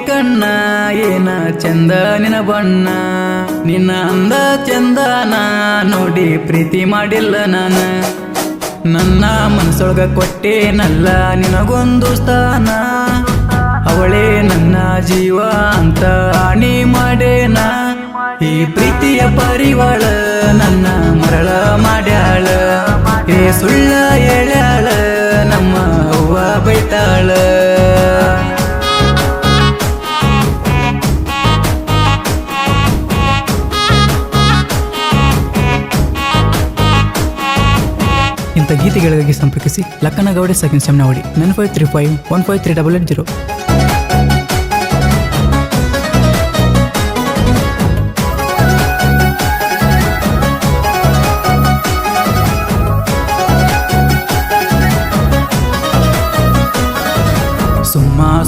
ಕಣ್ಣ ಏನ ಚಂದ ನಿನ ಬಣ್ಣ ನಿನ್ನ ಅಂದ ಚಂದನ ನೋಡಿ ಪ್ರೀತಿ ಮಾಡಿಲ್ಲ ನಾನು ನನ್ನ ಮನಸೊಳಗ ಕೊಟ್ಟೇನಲ್ಲ ನಿನಗೊಂದು ಸ್ಥಾನ ಅವಳೇ ನನ್ನ ಜೀವ ಅಂತ ಆಣಿ ಮಾಡೇನ ಈ ಪ್ರೀತಿಯ ಪರಿವಾಳ ನನ್ನ ಮರಳ ಮಾಡ್ಯಾಳ ಏ ಸುಳ್ಳ ಹೇಳ್ಯಾಳ ನಮ್ಮ ಅವ್ವ ಬೈತಾಳ ಇಂಥ ಗೀತೆಗಳಿಗಾಗಿ ಸಂಪರ್ಕಿಸಿ ಲಕ್ಕನಗೌಡೆ ಸೆಕೆಂಡ್ ಸೆಮ್ನವಾಡಿ 9535153880.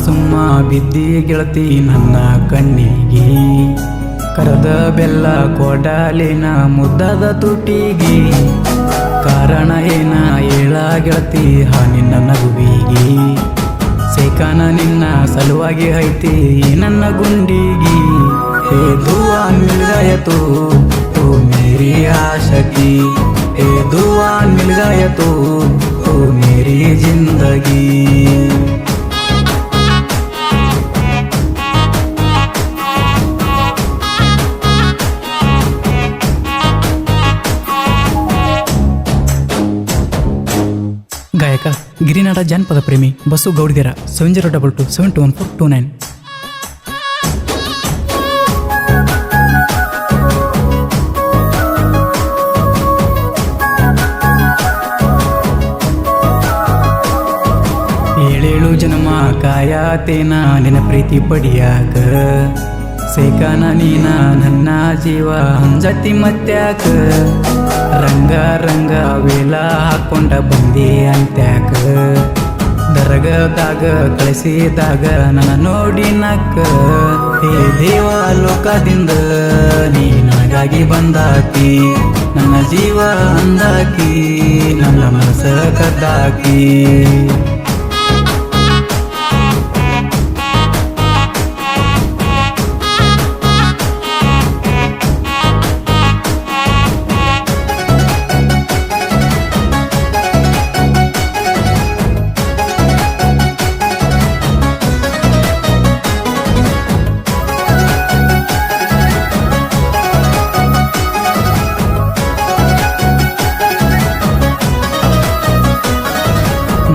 ಸುಮ್ಮ ಬಿದ್ದಿ ಗೆಳತಿ ನನ್ನ ಕಣ್ಣಿಗೆ ಕರದ ಬೆಲ್ಲ ಕೊಡಲಿನ ಮುದ್ದದ ತುಟಿಗೆ ಕಾರಣ ಏನ ಹೇಳ ಗೆಳತಿ ನಿನ್ನ ನಗುವಿಗೆ ಸೇಕಾನ ನಿನ್ನ ಸಲುವಾಗಿ ಐತಿ ನನ್ನ ಗುಂಡಿಗೆ ಹೇ ದುವಾನ್ ಮಿಲ್ ಗಯ ತೂ ಮೇರಿ ಆಶಕಿ ಹೇ ದುವಾನ್ ಮಿಲ್ ಗಯ ತೂ ಮೇರಿ ಜಿಂದಗಿ ಗಾಯಕ ಗಿರಿನಾಡ ಜಾನಪದ ಪ್ರೇಮಿ ಬಸು ಗೌಡಿಗೆರ 7022721429. ಏಳೇಳು ಜನ್ಮ ಕಾಯತೇನ ನಿನ್ನ ಪ್ರೀತಿ ಪಡಿಯಾಕ ಸೇಕಾನ ನೀನ ನನ್ನ ಜೀವ ಹಂಜತಿ ಮತ್ಯಾಕ ರಂಗ ರಂಗ ವೇಲ ಹಾಕೊಂಡ ಬಂದಿ ಅಂತ್ಯಾಕ ದರಗದಾಗ ಕಳಿಸಿದಾಗ ನನ್ನ ನೋಡಿ ನಕ್ಕ ಹೇ ದೇವ ಲೋಕದಿಂದ ನೀ ನನಗಾಗಿ ಬಂದಾಕಿ ನನ್ನ ಜೀವ ಅಂದಾಕಿ ನನ್ನ ಮನಸ ಕದ್ದಾಕಿ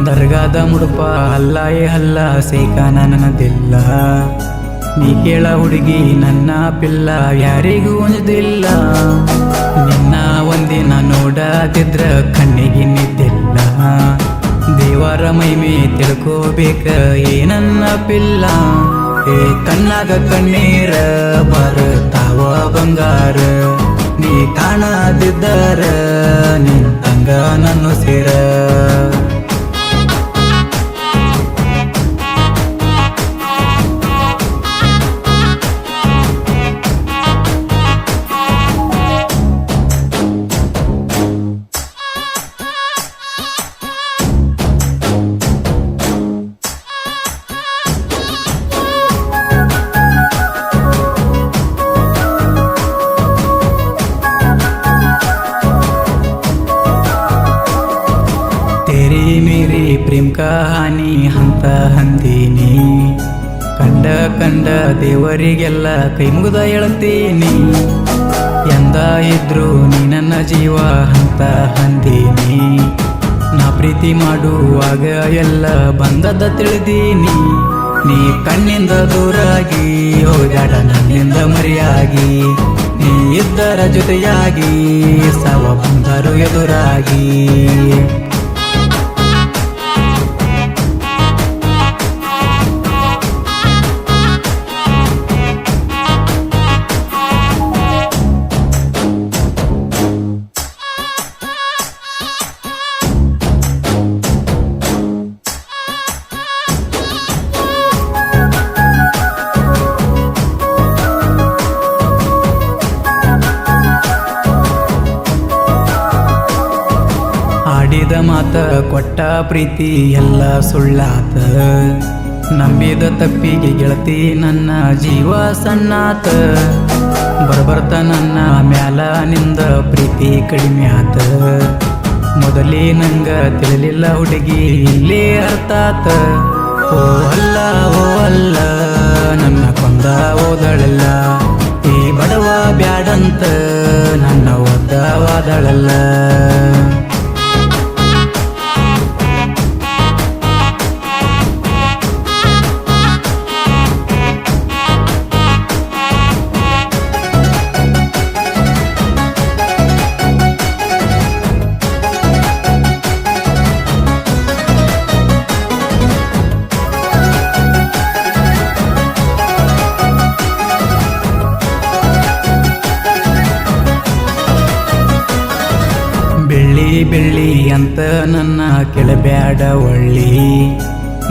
ದರ್ಗಾದ ಮುಡುಪ ಹಲ್ಲಾಯೇ ಹಲ್ಲ ಸೇಕಾನ ನನ್ನದಿಲ್ಲ ನೀ ಕೇಳ ಹುಡುಗಿ ನನ್ನ ಪಿಲ್ಲ ಯಾರಿಗೂ ಒಂದಿಲ್ಲ ನಿನ್ನ ಒಂದಿನ ನೋಡದಿದ್ರ ಕಣ್ಣಿಗೆ ನಿದ್ದಿಲ್ಲ ದೇವರ ಮೈಮೆ ತಿಳ್ಕೋಬೇಕ ಏನನ್ನ ಪಿಲ್ಲ ಏ ಕಣ್ಣಾಗ ಕಣ್ಣೀರ ಬರತಾವ ಬಂಗಾರ ನೀ ಕಾಣದಿದ್ದರ ನಿಂತಂಗ ನನ್ನ ಸೇರ ಮೇರಿ ಪ್ರೇಮ್ ಕಹಾನಿ ಹಂತ ಹಂದೀನಿ ಕಂಡ ದೇವರಿಗೆಲ್ಲ ಕೈ ಮುಗಿದ ಹೇಳ್ತೀನಿ ಎಂದ ಇದ್ರು ನೀ ನನ್ನ ಜೀವ ಹಂತ ಹಂದೀನಿ ನಾ ಪ್ರೀತಿ ಮಾಡುವಾಗ ಎಲ್ಲ ಬಂದದ ತಿಳಿದೀನಿ ನೀ ಕಣ್ಣಿಂದ ದೂರಾಗಿ ಹೋಗಾಡ ನನ್ನಿಂದ ಮರೆಯಾಗಿ ನೀ ಇದ್ದರ ಜೊತೆಯಾಗಿ ಸಾವ ಬಂದರು ಎದುರಾಗಿ ಮಾತ ಕೊಟ್ಟ ಪ್ರೀತಿ ಎಲ್ಲ ಸುಳ್ಳಾತ ನಂಬಿದ ತಪ್ಪಿಗೆ ಗೆಳತಿ ನನ್ನ ಜೀವ ಸಣ್ಣಾತ ಬರ್ಬರ್ತ ನನ್ನ ಮ್ಯಾಲ ನಿಂದ ಪ್ರೀತಿ ಕಡಿಮೆ ಆತ ಮೊದಲೇ ನಂಗ ತಿಳಿಲಿಲ್ಲ ಹುಡುಗಿ ಇಲ್ಲೇ ಅರ್ಥಾತ ಓ ಅಲ್ಲ ನನ್ನ ಕೊಂದ ಓದಳಲ್ಲ ಈ ಬಡವ ಬ್ಯಾಡಂತ ನನ್ನ ಒದ್ದವಾದಳಲ್ಲ ಬೆಳ್ಳಿ ಅಂತ ನನ್ನ ಕೆಳಬ್ಯಾಡ ಒಳ್ಳಿ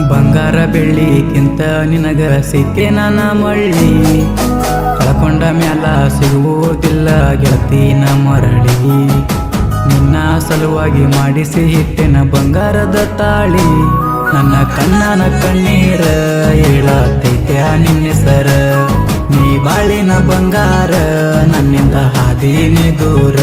ಬಂಗಾರ ಬೆಳ್ಳಿಗಿಂತ ನಿನಗ ಸಿಕ್ಕೆ ನನ್ನ ಮಳ್ಳಿ ಕಳ್ಕೊಂಡ ಮ್ಯಾಲ ಸಿಗುವುದಿಲ್ಲ ಗೆಳತಿನ ಮರಳಿ ನಿನ್ನ ಸಲುವಾಗಿ ಮಾಡಿಸಿ ಹಿಟ್ಟಿನ ಬಂಗಾರದ ತಾಳಿ ನನ್ನ ಕಣ್ಣನ ಕಣ್ಣೀರ ಹೇಳತೈತ್ಯ ನಿನ್ನೆಸರ ನೀ ಬಾಳಿನ ಬಂಗಾರ ನನ್ನಿಂದ ಹಾದೀನಿ ದೂರ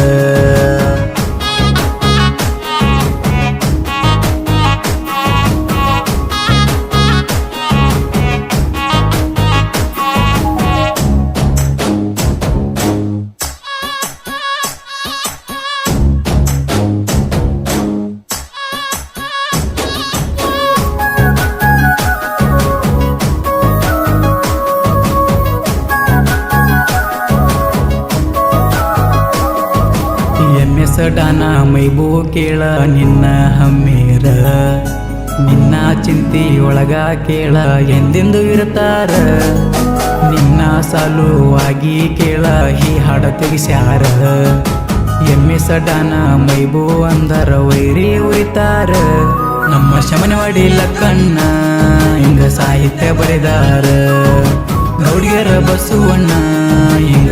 ಎಮ್ಮೆಸಡಾನ ಮೈಬೂ ಕೇಳ ನಿನ್ನ ಹಮ್ಮೇರ ನಿನ್ನ ಚಿಂತಿಯೊಳಗ ಕೇಳ ಎಂದೆಂದು ಇರ್ತಾರ ನಿನ್ನ ಸಲುವಾಗಿ ಕೇಳ ಈ ಹಾಡ ತೆಗಿಸ್ಯಾರ ಎಮ್ಮೆಸಡಾನ ಮೈಬೂ ಅಂದರ ವೈರಿ ಉರಿತಾರ ನಮ್ಮ ಶಮನವಾಡಿ ಲಕ್ಕಣ್ಣ ಹಿಂಗ ಸಾಹಿತ್ಯ ಬರೆದಾರ ಗೌಡಿಯರ ಬಸವಣ್ಣ ಹಿಂಗ